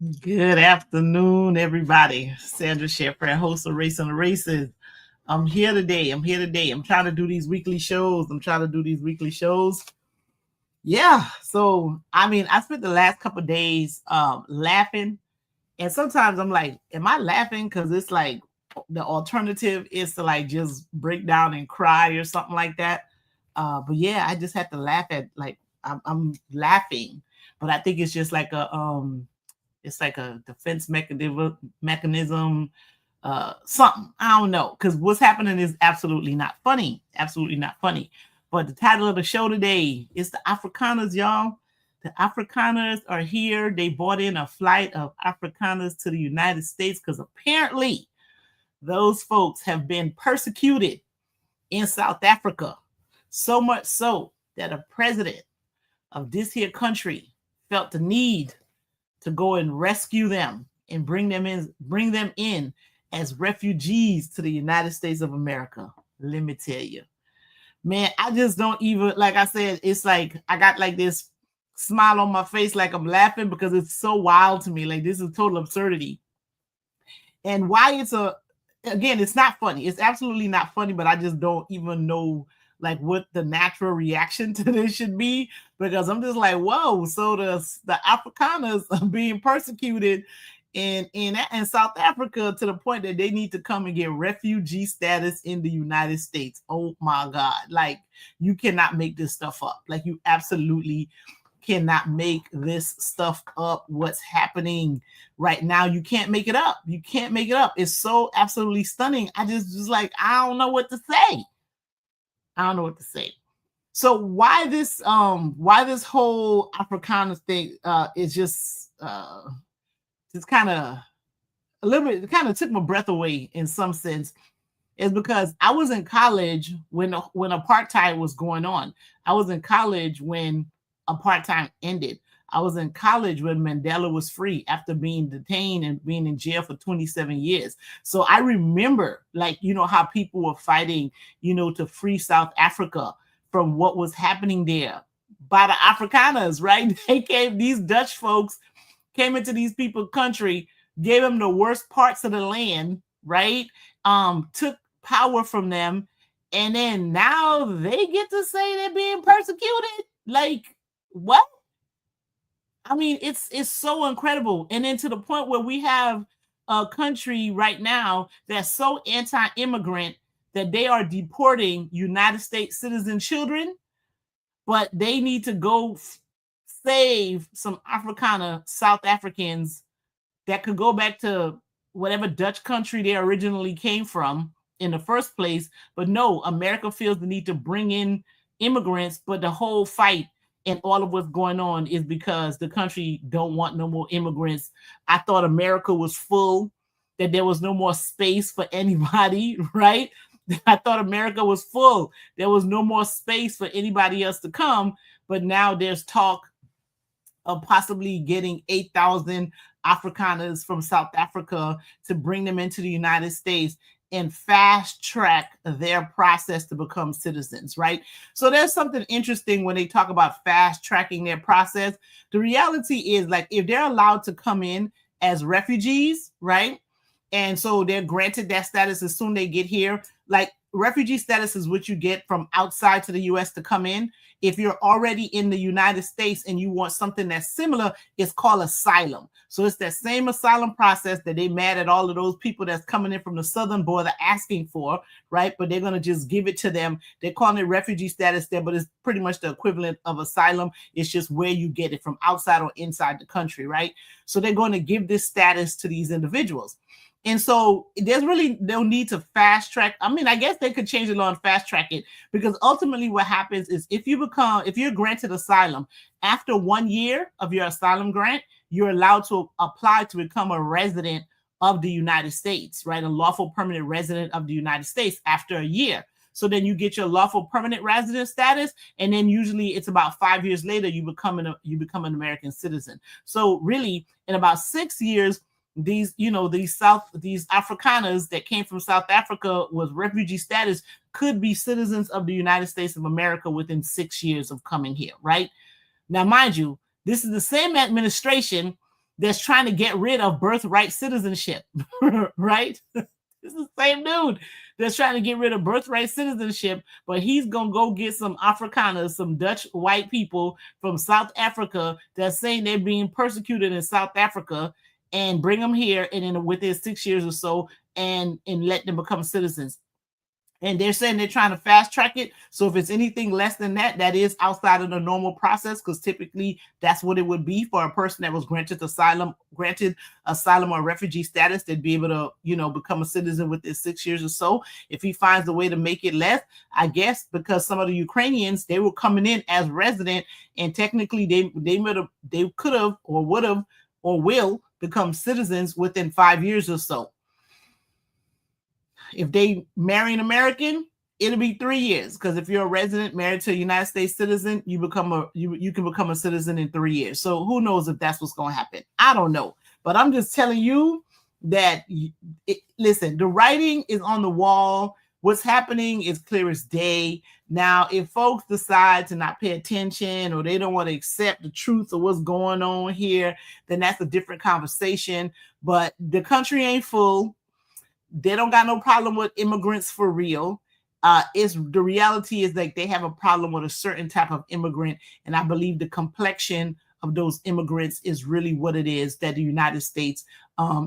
Good afternoon, everybody. Sandra Shepard, host of Race on the Races. I'm here today. I'm trying to do these weekly shows. Yeah. So, I spent the last couple of days laughing. And sometimes I'm like, am I laughing? Because it's like the alternative is to like just break down and cry or something like that. But yeah, I just had to laugh at like I'm laughing. But I think it's just like a defense mechanism, something. I don't know. Because what's happening is absolutely not funny. Absolutely not funny. But the title of the show today is the Afrikaners, y'all. The Afrikaners are here. They bought in a flight of Afrikaners to the United States because apparently those folks have been persecuted in South Africa. So much so that a president of this here country felt the need to go and rescue them and bring them in as refugees to the United States of America. Let me tell you, man, I just don't even, like I said, it's like I got like this smile on my face, like I'm laughing because it's so wild to me. Like this is total absurdity. And why again, it's not funny. It's absolutely not funny, but I just don't even know like what the natural reaction to this should be, because I'm just like, whoa, so the Afrikaners are being persecuted in South Africa to the point that they need to come and get refugee status in the United States. Oh my God. Like you cannot make this stuff up. Like you absolutely cannot make this stuff up. What's happening right now, you can't make it up. You can't make it up. It's so absolutely stunning. I just like, I don't know what to say. So why this whole Afrikaner thing is just kind of a little bit, it kind of took my breath away in some sense, is because I was in college when apartheid was going on. I was in college when apartheid ended. I was in college when Mandela was free after being detained and being in jail for 27 years. So I remember, like, how people were fighting, to free South Africa from what was happening there by the Afrikaners, right? These Dutch folks came into these people's country, gave them the worst parts of the land, right? Took power from them, and then now they get to say they're being persecuted. Like, what? I mean, it's so incredible. And then to the point where we have a country right now that's so anti-immigrant that they are deporting United States citizen children, but they need to go save some Afrikaner South Africans that could go back to whatever Dutch country they originally came from in the first place. But no, America feels the need to bring in immigrants, but the whole fight and all of what's going on is because the country don't want no more immigrants. I thought America was full, that there was no more space for anybody, right? I thought America was full. There was no more space for anybody else to come. But now there's talk of possibly getting 8,000 Afrikaners from South Africa to bring them into the United States and fast track their process to become citizens, right? So there's something interesting when they talk about fast tracking their process. The reality is, like, if they're allowed to come in as refugees, right? And so they're granted that status as soon as they get here. Like, refugee status is what you get from outside to the US to come in. If you're already in the United States and you want something that's similar, it's called asylum. So it's that same asylum process that they mad at all of those people that's coming in from the southern border asking for, right? But they're going to just give it to them. They're calling it refugee status there, but it's pretty much the equivalent of asylum. It's just where you get it, from outside or inside the country, right? So they're going to give this status to these individuals. And so there's really no need to fast track. I mean, I guess they could change the law and fast track it, because ultimately what happens is if you're granted asylum, after 1 year of your asylum grant, you're allowed to apply to become a resident of the United States, right? A lawful permanent resident of the United States after a year. So then you get your lawful permanent resident status, and then usually it's about 5 years later you become an American citizen. So really, in about 6 years, these Afrikaners that came from South Africa with refugee status could be citizens of the United States of America within 6 years of coming here, right? Now, mind you, this is the same administration that's trying to get rid of birthright citizenship, right? It's the same dude that's trying to get rid of birthright citizenship, but he's gonna go get some Afrikaners, some Dutch white people from South Africa that's saying they're being persecuted in South Africa, and bring them here, and then within 6 years or so, and let them become citizens. And they're saying they're trying to fast track it. So if it's anything less than that, that is outside of the normal process, because typically that's what it would be for a person that was granted asylum or refugee status. They'd be able to, become a citizen within 6 years or so. If he finds a way to make it less, I guess because some of the Ukrainians, they were coming in as resident, and technically they could have or would have or will become citizens within 5 years or so. If they marry an American, it'll be 3 years, because if you're a resident married to a United States citizen, you can become a citizen in 3 years. So who knows if that's what's going to happen? I don't know, but I'm just telling you that listen, the writing is on the wall. What's happening is clear as day. Now, if folks decide to not pay attention, or they don't want to accept the truth of what's going on here, then that's a different conversation. But the country ain't full. They don't got no problem with immigrants for real. The reality is like they have a problem with a certain type of immigrant, and I believe the complexion of those immigrants is really what it is that the United States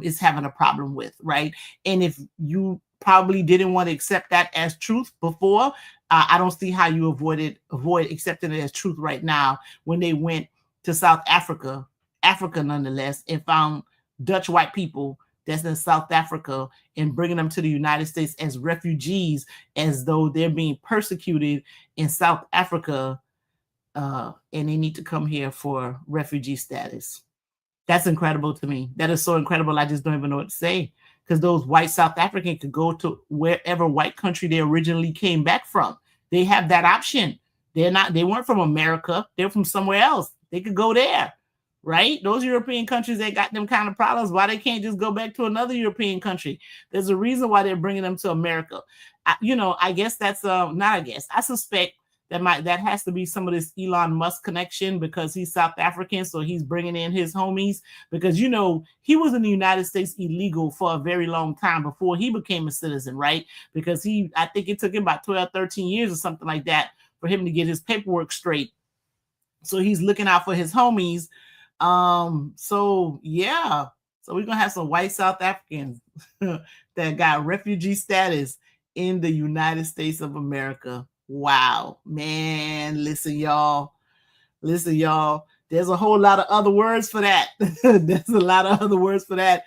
is having a problem with, right? And if you probably didn't want to accept that as truth before, I don't see how you avoid accepting it as truth right now, when they went to South Africa nonetheless, and found Dutch white people that's in South Africa, and bringing them to the United States as refugees, as though they're being persecuted in South Africa, and they need to come here for refugee status. That's incredible to me. That is so incredible. I just don't even know what to say, because those white South Africans could go to wherever white country they originally came back from. They have that option. They weren't from America. They're from somewhere else. They could go there. Right? Those European countries that got them kind of problems, why they can't just go back to another European country? There's a reason why they're bringing them to America. I guess that's I suspect that has to be some of this Elon Musk connection, because he's South African, so he's bringing in his homies, because he was in the United States illegal for a very long time before he became a citizen, right? Because I think it took him about 12, 13 years or something like that for him to get his paperwork straight. So he's looking out for his homies. So we're gonna have some white South Africans that got refugee status in the United States of America. Wow, man. Listen, y'all. There's a whole lot of other words for that. There's a lot of other words for that.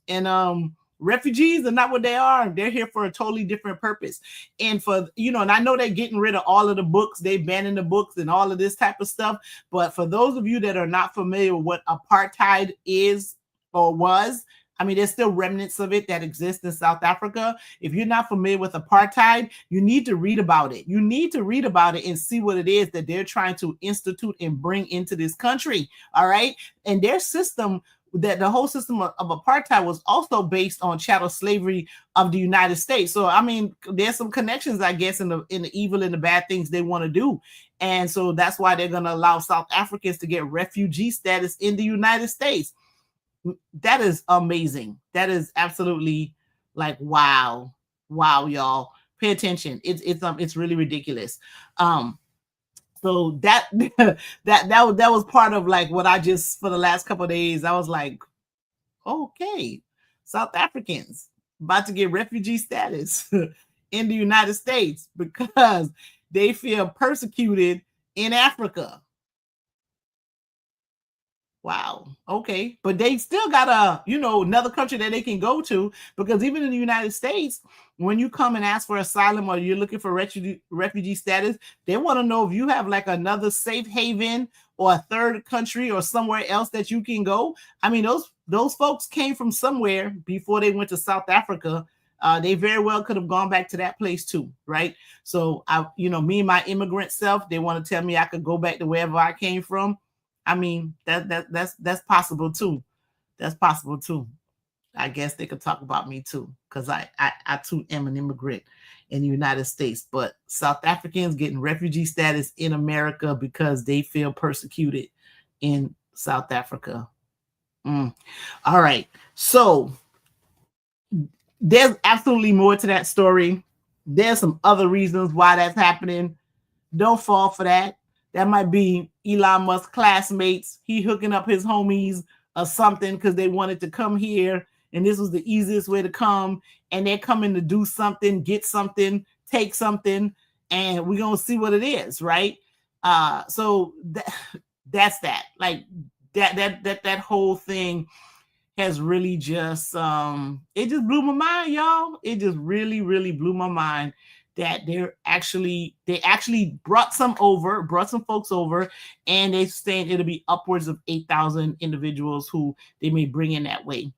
And refugees are not what they are. They're here for a totally different purpose. And and I know they're getting rid of all of the books. They banning the books and all of this type of stuff. But for those of you that are not familiar with what apartheid is or was, I mean, there's still remnants of it that exist in South Africa. If you're not familiar with apartheid, you need to read about it. You need to read about it and see what it is that they're trying to institute and bring into this country. All right. And their system, that the whole system of apartheid was also based on chattel slavery of the United States. So, I mean, there's some connections, I guess, in the evil and the bad things they want to do. And so that's why they're going to allow South Africans to get refugee status in the United States. That is amazing. That is absolutely like, wow, y'all. Pay attention. It's really ridiculous. So that was part of like what I just, for the last couple of days, I was like, okay, South Africans about to get refugee status in the United States because they feel persecuted in Africa. Wow. Okay. But they still got another country that they can go to, because even in the United States, when you come and ask for asylum or you're looking for refugee status, they want to know if you have like another safe haven or a third country or somewhere else that you can go. I mean, those folks came from somewhere before they went to South Africa. They very well could have gone back to that place too, right? So me and my immigrant self, they want to tell me I could go back to wherever I came from. I mean, that's possible too. That's possible too. I guess they could talk about me too, because I too am an immigrant in the United States. But South Africans getting refugee status in America because they feel persecuted in South Africa. Mm. All right. So there's absolutely more to that story. There's some other reasons why that's happening. Don't fall for that. That might be Elon Musk classmates. He hooking up his homies or something because they wanted to come here and this was the easiest way to come. And they're coming to do something, get something, take something, and we're gonna see what it is, right? So that's that. Like that whole thing has really just it just blew my mind, y'all. It just really blew my mind that they actually brought some folks over, and they're saying it'll be upwards of 8,000 individuals who they may bring in that way.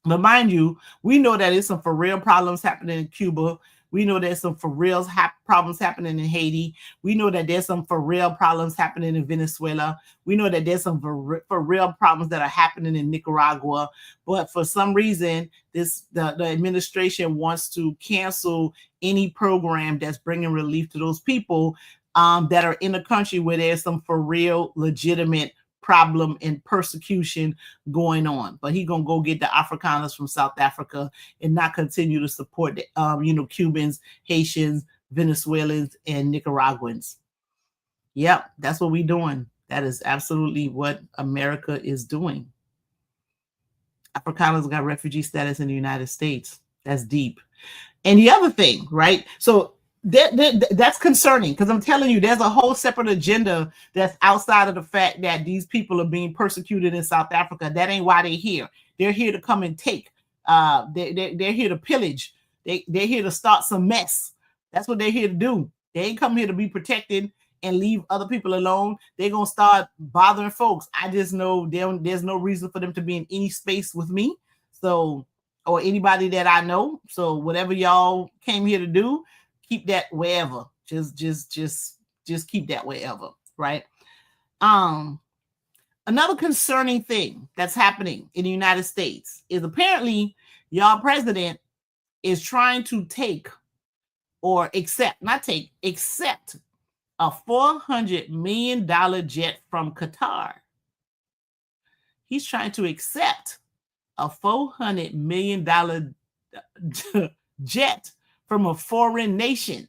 But mind you, we know that there's some for real problems happening in Cuba. We know there's some for real problems happening in Haiti. We know that there's some for real problems happening in Venezuela. We know that there's some for real problems that are happening in Nicaragua. But for some reason, the administration wants to cancel any program that's bringing relief to those people that are in a country where there's some for real legitimate problem and persecution going on. But he gonna go get the Afrikaners from South Africa and not continue to support the Cubans, Haitians, Venezuelans, and Nicaraguans. Yep, that's what we doing. That is absolutely what America is doing. Afrikaners got refugee status in the United States. That's deep. And the other thing, right? So that's concerning because I'm telling you, there's a whole separate agenda that's outside of the fact that these people are being persecuted in South Africa. That ain't why they're here. They're here to come and take. They're here to pillage. They're here to start some mess. That's what they're here to do. They ain't come here to be protected and leave other people alone. They're gonna start bothering folks. I just know there's no reason for them to be in any space with me. So, or anybody that I know. So whatever y'all came here to do, keep that wherever. Just keep that wherever, right? Another concerning thing that's happening in the United States is apparently y'all president is trying to accept a $400 million jet from Qatar. He's trying to accept a $400 million jet from a foreign nation.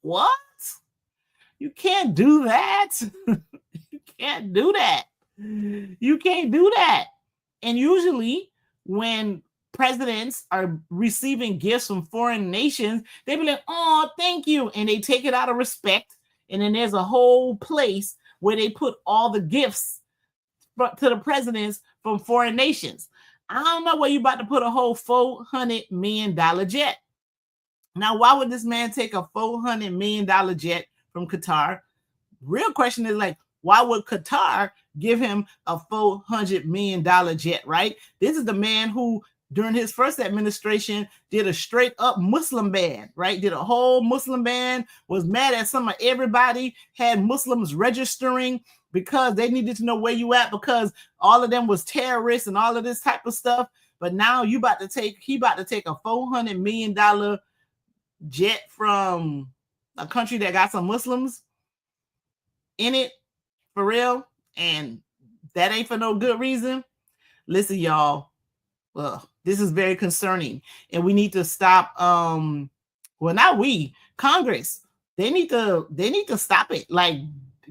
What? You can't do that. You can't do that. You can't do that. And usually when presidents are receiving gifts from foreign nations, they be like, oh, thank you. And they take it out of respect. And then there's a whole place where they put all the gifts to the presidents from foreign nations. I don't know where you about to put a whole $400 million jet. Now, why would this man take a $400 million jet from Qatar? Real question is like, why would Qatar give him a $400 million jet, right? This is the man who, during his first administration, did a straight up Muslim ban, right? Did a whole Muslim ban, was mad at everybody, had Muslims registering because they needed to know where you at because all of them was terrorists and all of this type of stuff. But now he about to take a $400 million jet from a country that got some Muslims in it, for real, and that ain't for no good reason. Listen, y'all, well, this is very concerning, and we need to stop. Not we, Congress. They need to stop it. Like,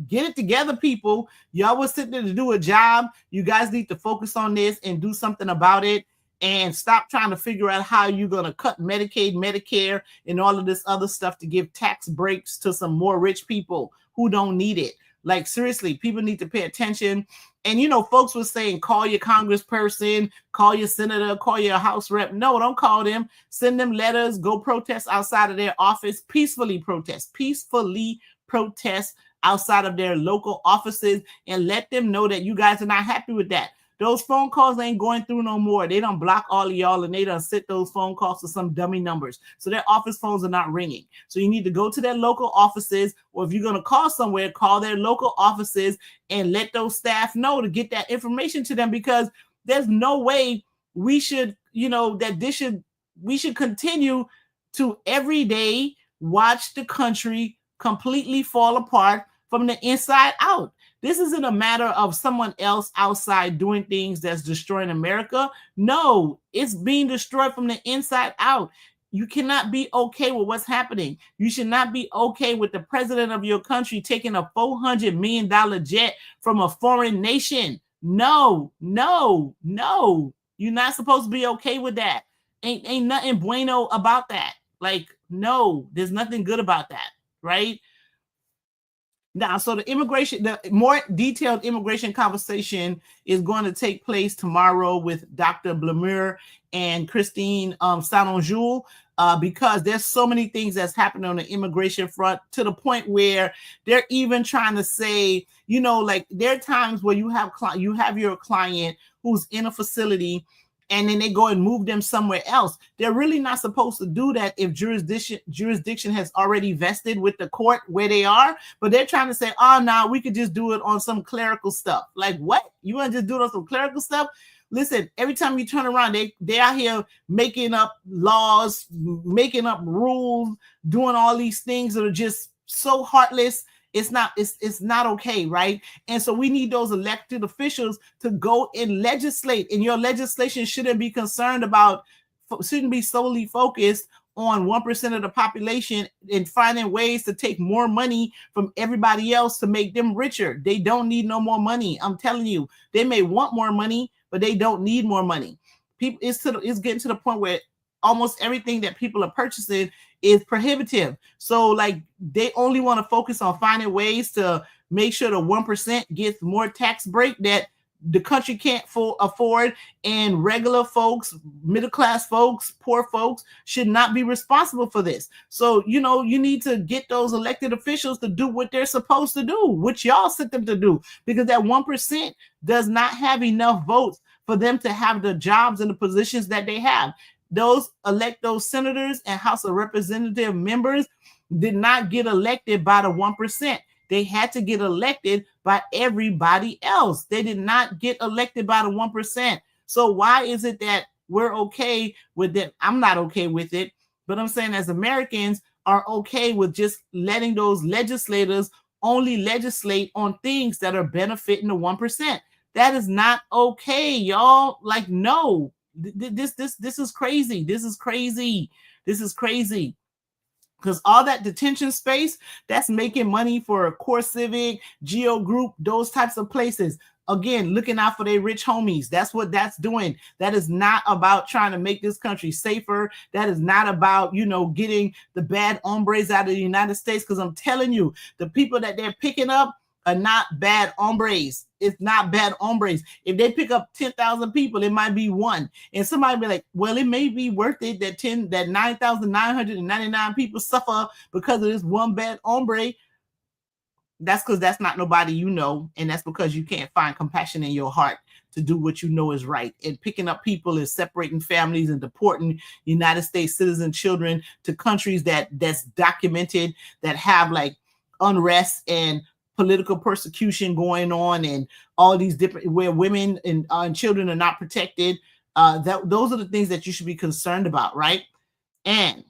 get it together, people. Y'all was sitting there to do a job. You guys need to focus on this and do something about it. And stop trying to figure out how you're going to cut Medicaid, Medicare, and all of this other stuff to give tax breaks to some more rich people who don't need it. Like, seriously, people need to pay attention. And, folks were saying, call your congressperson, call your senator, call your house rep. No, don't call them. Send them letters. Go protest outside of their office. Peacefully protest outside of their local offices and let them know that you guys are not happy with that. Those phone calls ain't going through no more. They done block all of y'all and they done set those phone calls to some dummy numbers. So their office phones are not ringing. So you need to go to their local offices, or if you're going to call somewhere, call their local offices and let those staff know to get that information to them, because there's no way we should, we should continue to every day watch the country completely fall apart from the inside out. This isn't a matter of someone else outside doing things that's destroying America. No, it's being destroyed from the inside out. You cannot be okay with what's happening. You should not be okay with the president of your country taking a $400 million jet from a foreign nation. No, no, no. You're not supposed to be okay with that. Ain't nothing bueno about that. Like, no, there's nothing good about that, right? Now, so the more detailed immigration conversation is going to take place tomorrow with Dr. Blamure and Christine Sanonjoul, because there's so many things that's happening on the immigration front, to the point where they're even trying to say, like, there are times where you have your client who's in a facility, and then they go and move them somewhere else. They're really not supposed to do that if jurisdiction has already vested with the court where they are. But they're trying to say, oh, no, we could just do it on some clerical stuff. Like, what? You want to just do it on some clerical stuff? Listen, every time you turn around, they out here making up laws, making up rules, doing all these things that are just so heartless. It's not okay, right? And so we need those elected officials to go and legislate. And your legislation shouldn't be solely focused on 1% of the population and finding ways to take more money from everybody else to make them richer. They don't need no more money. I'm telling you, they may want more money, but they don't need more money. It's getting to the point where almost everything that people are purchasing is prohibitive. So like, they only want to focus on finding ways to make sure the 1% gets more tax break that the country can't afford, and regular folks, middle class folks, poor folks should not be responsible for this. So, you need to get those elected officials to do what they're supposed to do, which y'all sent them to do, because that 1% does not have enough votes for them to have the jobs and the positions that they have. Those senators and House of Representative members did not get elected by the 1%. They had to get elected by everybody else. They did not get elected by the 1%. So why is it that we're okay with it? I'm not okay with it, but I'm saying as Americans are okay with just letting those legislators only legislate on things that are benefiting the 1%. That is not okay, y'all. Like, no. This is crazy. This is crazy. This is crazy. Because all that detention space, that's making money for Core Civic, Geo Group, those types of places. Again, looking out for their rich homies. That's what that's doing. That is not about trying to make this country safer. That is not about, getting the bad hombres out of the United States. Because I'm telling you, the people that they're picking up are not bad hombres. It's not bad hombres. If they pick up 10,000 people, it might be one. And somebody be like, well, it may be worth it that 9,999 people suffer because of this one bad hombre. That's because that's not nobody and that's because you can't find compassion in your heart to do what you know is right. And picking up people is separating families and deporting United States citizen children to countries that's documented, that have like unrest and political persecution going on, and all these different, where women and children are not protected. Those are the things that you should be concerned about, right? And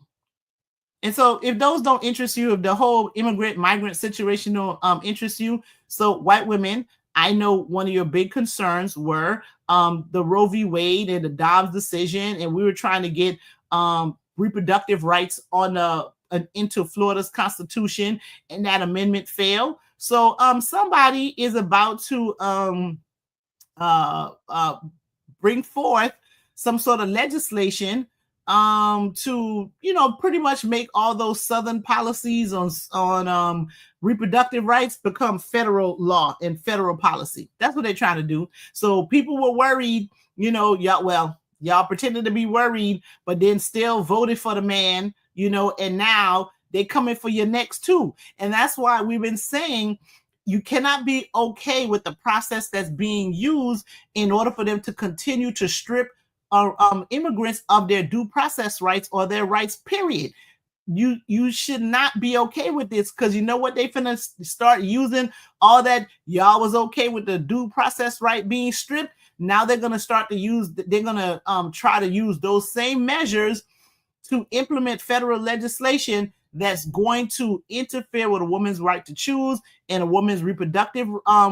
so if those don't interest you, if the whole migrant situation don't interest you, so white women, I know one of your big concerns were the Roe v. Wade and the Dobbs decision, and we were trying to get reproductive rights into Florida's Constitution, and that amendment failed. So somebody is about to bring forth some sort of legislation to pretty much make all those Southern policies on reproductive rights become federal law and federal policy. That's what they're trying to do. So people were worried, y'all pretended to be worried, but then still voted for the man, and now they're coming for your next too. And that's why we've been saying you cannot be okay with the process that's being used in order for them to continue to strip immigrants of their due process rights or their rights, period. You should not be okay with this, because you know what, they finna start using all that. Y'all was okay with the due process right being stripped. Now they're going to try to use those same measures to implement federal legislation that's going to interfere with a woman's right to choose and a woman's reproductive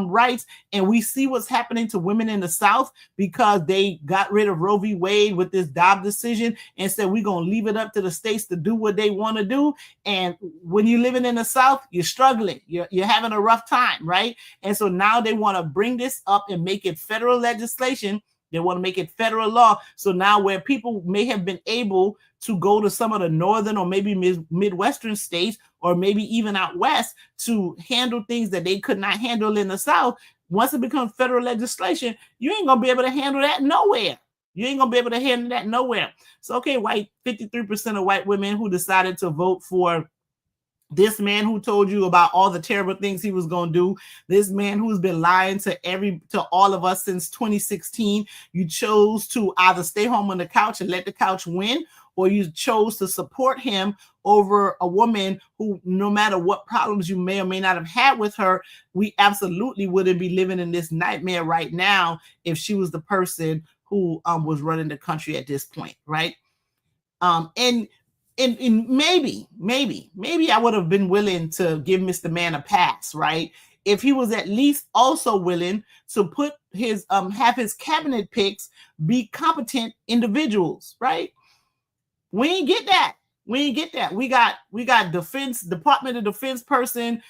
rights. And we see what's happening to women in the South because they got rid of Roe v. Wade with this Dobbs decision and said we're going to leave it up to the states to do what they want to do. And when you're living in the South, you're struggling. You're having a rough time, right? And so now they want to bring this up and make it federal legislation. They want to make it federal law. So now where people may have been able to go to some of the northern or maybe Midwestern states or maybe even out west to handle things that they could not handle in the South, once it becomes federal legislation, you ain't going to be able to handle that nowhere. You ain't going to be able to handle that nowhere. So, okay, 53% of white women who decided to vote for this man who told you about all the terrible things he was going to do, this man who's been lying to all of us since 2016, you chose to either stay home on the couch and let the couch win, or you chose to support him over a woman who, no matter what problems you may or may not have had with her, we absolutely wouldn't be living in this nightmare right now if she was the person who was running the country at this point, right? And maybe I would have been willing to give Mr. Man a pass, right? If he was at least also willing to put his have his cabinet picks be competent individuals, right? We ain't get that. We got Department of Defense person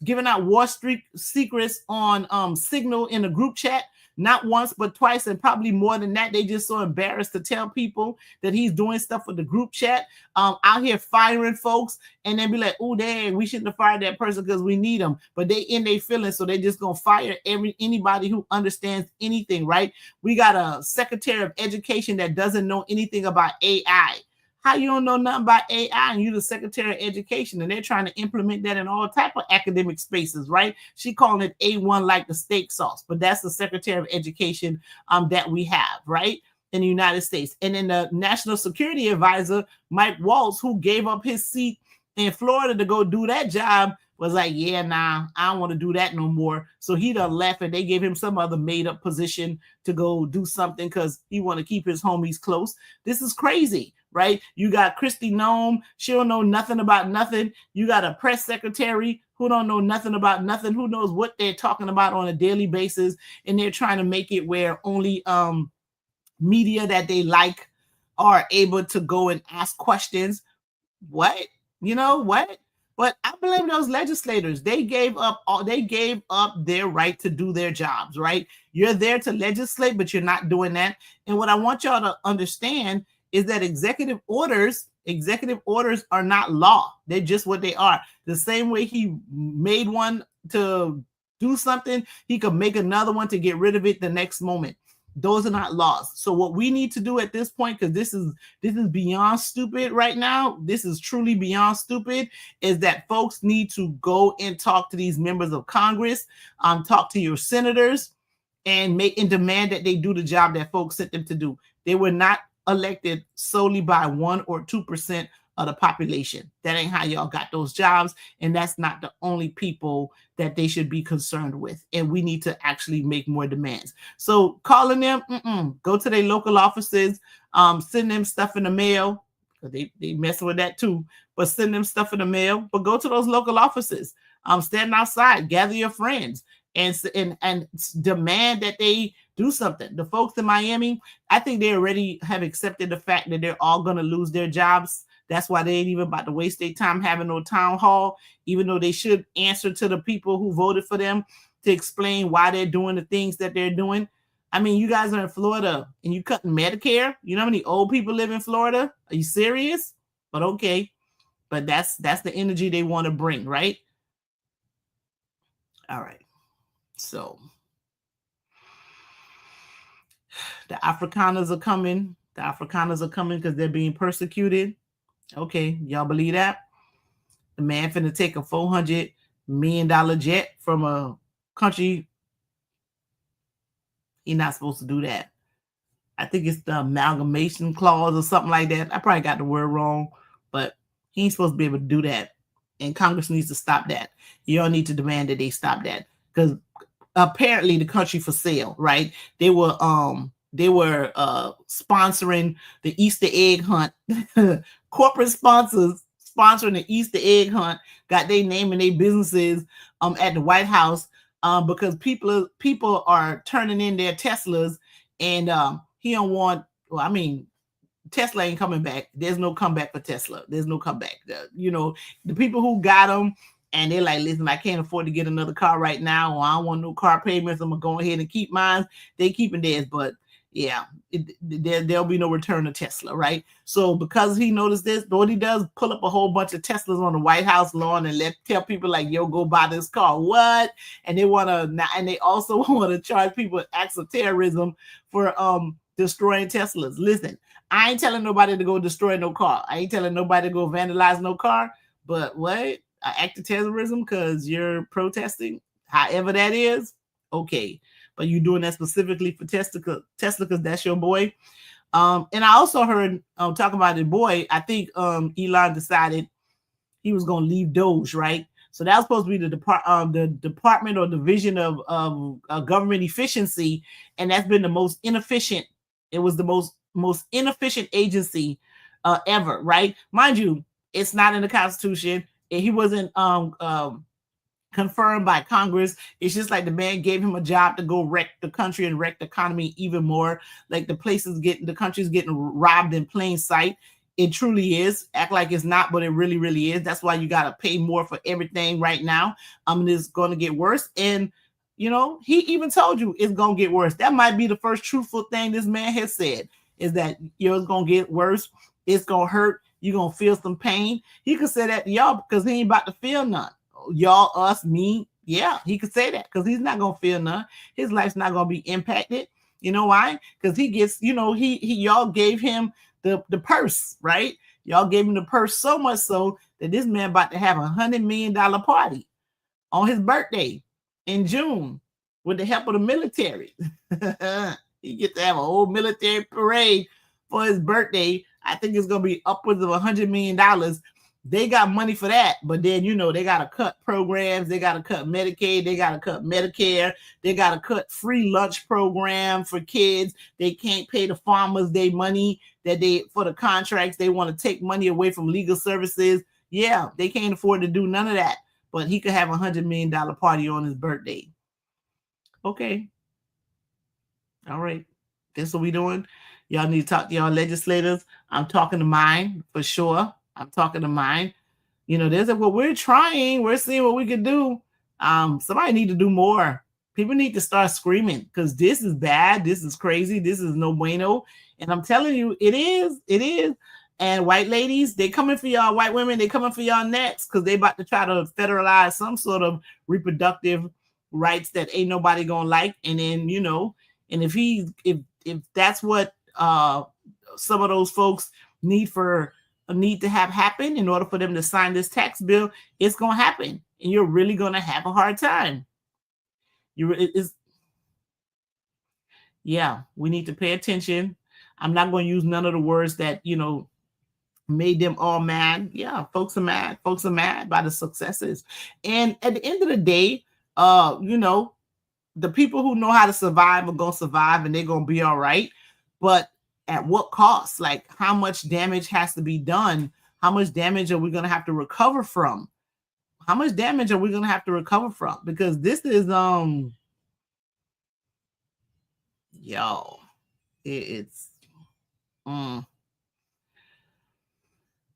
giving out Wall Street secrets on Signal in a group chat. Not once, but twice, and probably more than that. They just so embarrassed to tell people that he's doing stuff with the group chat, out here firing folks, and then be like, oh, dang, we shouldn't have fired that person because we need them. But they in their feelings, so they just going to fire anybody who understands anything, right? We got a Secretary of Education that doesn't know anything about AI. How you don't know nothing about AI and you're the Secretary of Education and they're trying to implement that in all type of academic spaces, right? She calling it A1 like the steak sauce, but that's the Secretary of Education that we have, right, in the United States. And then the National Security Advisor, Mike Waltz, who gave up his seat in Florida to go do that job, was like, yeah, nah, I don't want to do that no more. So he done left and they gave him some other made up position to go do something because he want to keep his homies close. This is crazy, right? You got Kristi Noem. She don't know nothing about nothing. You got a press secretary who don't know nothing about nothing. Who knows what they're talking about on a daily basis. And they're trying to make it where only media that they like are able to go and ask questions. What? You know what? But I blame those legislators. They gave up their right to do their jobs, right? You're there to legislate, but you're not doing that. And what I want y'all to understand is that executive orders are not law. They're just what they are. The same way he made one to do something, he could make another one to get rid of it the next moment. Those are not laws. So what we need to do at this point, because this is beyond stupid right now, this is truly beyond stupid, is that folks need to go and talk to these members of Congress, talk to your senators, and demand that they do the job that folks sent them to do. They were not elected solely by 1 or 2% of the population. That ain't how y'all got those jobs, and that's not the only people that they should be concerned with. And we need to actually make more demands. So calling them, go to their local offices, send them stuff in the mail. They messing with that too, but send them stuff in the mail. But go to those local offices, stand outside, gather your friends, and demand that they do something. The folks in Miami, I think they already have accepted the fact that they're all going to lose their jobs. That's why they ain't even about to waste their time having no town hall, even though they should answer to the people who voted for them to explain why they're doing the things that they're doing. I mean, you guys are in Florida and you cutting Medicare. You know how many old people live in Florida? Are you serious? But okay. But that's the energy they want to bring, right? All right. So the Afrikaners are coming. The Afrikaners are coming because they're being persecuted. Okay, y'all believe that? The man finna take a $400 million jet from a country. He's not supposed to do that. I think it's the amalgamation clause or something like that. I probably got the word wrong, but he ain't supposed to be able to do that. And Congress needs to stop that. You all need to demand that they stop that because apparently the country for sale, right? They were sponsoring the Easter egg hunt. Corporate sponsors sponsoring the Easter egg hunt, got their name and their businesses at the White House because people are turning in their Teslas, and he don't want. Well, I mean, Tesla ain't coming back. There's no comeback for Tesla. There's no comeback. The people who got them and they're like, listen, I can't afford to get another car right now, or I don't want no car payments. I'm gonna go ahead and keep mine. They keeping theirs, but yeah, there'll be no return to Tesla, right? So because he noticed this, what he does, pull up a whole bunch of Teslas on the White House lawn and tell people like, yo, go buy this car. What? And they also want to charge people acts of terrorism for destroying Teslas. Listen, I ain't telling nobody to go destroy no car. I ain't telling nobody to go vandalize no car. But what? An act of terrorism because you're protesting? However that is, okay. But you're doing that specifically for Tesla because that's your boy. And I also heard talking about the boy. I think Elon decided he was going to leave Doge, right? So that was supposed to be the department or division of government efficiency, and that's been the most inefficient. It was the most inefficient agency ever, right? Mind you, it's not in the Constitution. He wasn't confirmed by Congress. It's just like the man gave him a job to go wreck the country and wreck the economy even more. Like the country's getting robbed in plain sight. It truly is. Act like it's not, but it really, really is. That's why you got to pay more for everything right now. It's going to get worse. And, he even told you it's going to get worse. That might be the first truthful thing this man has said, is that, it's going to get worse. It's going to hurt. You're going to feel some pain. He could say that to y'all because he ain't about to feel none. Y'all, us, me. Yeah, he could say that because he's not going to feel none. His life's not going to be impacted. You know why? Because he gets, y'all gave him the purse, right? Y'all gave him the purse so much so that this man about to have $100 million party on his birthday in June with the help of the military. He gets to have a whole military parade for his birthday. I think it's going to be upwards of $100 million. They got money for that, but then, they got to cut programs. They got to cut Medicaid. They got to cut Medicare. They got to cut free lunch program for kids. They can't pay the farmers their money for the contracts. They want to take money away from legal services. Yeah, they can't afford to do none of that, but he could have $100 million party on his birthday. Okay. All right. That's what we doing. Y'all need to talk to y'all legislators. I'm talking to mine for sure. I'm talking to mine. There's we're trying. We're seeing what we can do. Somebody need to do more. People need to start screaming because this is bad. This is crazy. This is no bueno. And I'm telling you, it is. It is. And white ladies, they coming for y'all. White women, they coming for y'all next because they about to try to federalize some sort of reproductive rights that ain't nobody gonna like. And then, and if that's what some of those folks need to have happen in order for them to sign this tax bill, it's going to happen. And you're really going to have a hard time. Yeah, we need to pay attention. I'm not going to use none of the words that, made them all mad. Yeah, folks are mad. Folks are mad by the successes. And at the end of the day, the people who know how to survive are going to survive and they're going to be all right. But at what cost? Like, how much damage has to be done? How much damage are we going to have to recover from? How much damage are we going to have to recover from? Because this is,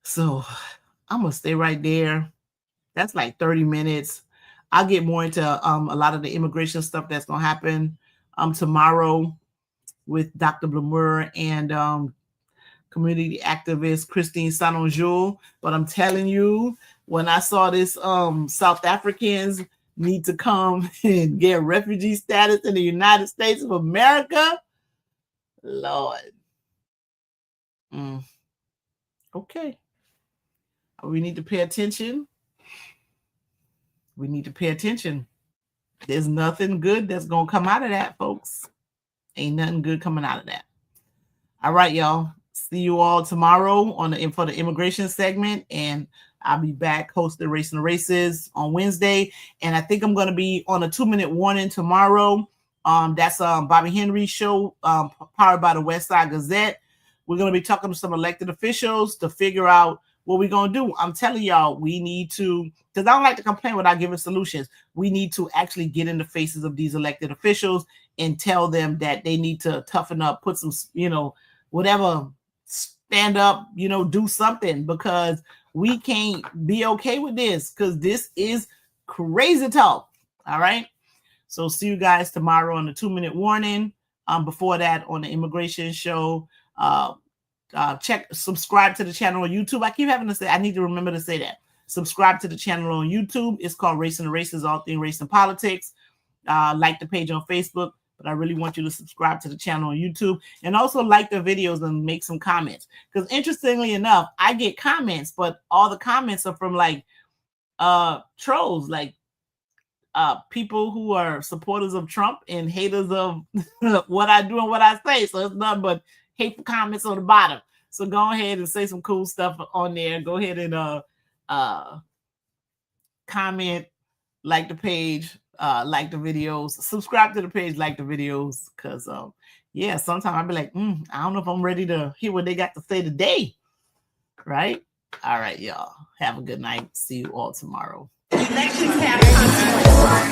So I'm going to stay right there. That's like 30 minutes. I'll get more into a lot of the immigration stuff that's going to happen tomorrow with Dr. Blamur and community activist Christine Sanonjou. But I'm telling you, when I saw this South Africans need to come and get refugee status in the United States of America, Lord. Okay. We need to pay attention. We need to pay attention. There's nothing good that's going to come out of that, folks. Ain't nothing good coming out of that. All right, y'all. See you all tomorrow for the immigration segment. And I'll be back hosting Racing the Races on Wednesday. And I think I'm going to be on a 2-minute warning tomorrow. That's Bobby Henry's show, powered by the West Side Gazette. We're going to be talking to some elected officials to figure out what we're going to do, I'm telling y'all, we need to, because I don't like to complain without giving solutions. We need to actually get in the faces of these elected officials and tell them that they need to toughen up, put some, whatever, stand up, do something, because we can't be okay with this, because this is crazy talk. All right. So see you guys tomorrow on the 2-minute warning. Before that, on the immigration show, subscribe to the channel on YouTube. I keep having to say, I need to remember to say that. Subscribe to the channel on YouTube. It's called Race and the Races, all things race and politics. Like the page on Facebook, but I really want you to subscribe to the channel on YouTube, and also like the videos and make some comments. Because interestingly enough, I get comments, but all the comments are from like trolls, like people who are supporters of Trump and haters of what I do and what I say. So it's nothing but hateful comments on the bottom. So go ahead and say some cool stuff on there. Go ahead and comment, like the page, like the videos, subscribe to the page, like the videos. Because yeah, sometimes I'll be like, I don't know if I'm ready to hear what they got to say today. Right? All right, y'all. Have a good night. See you all tomorrow. Elections have consequences.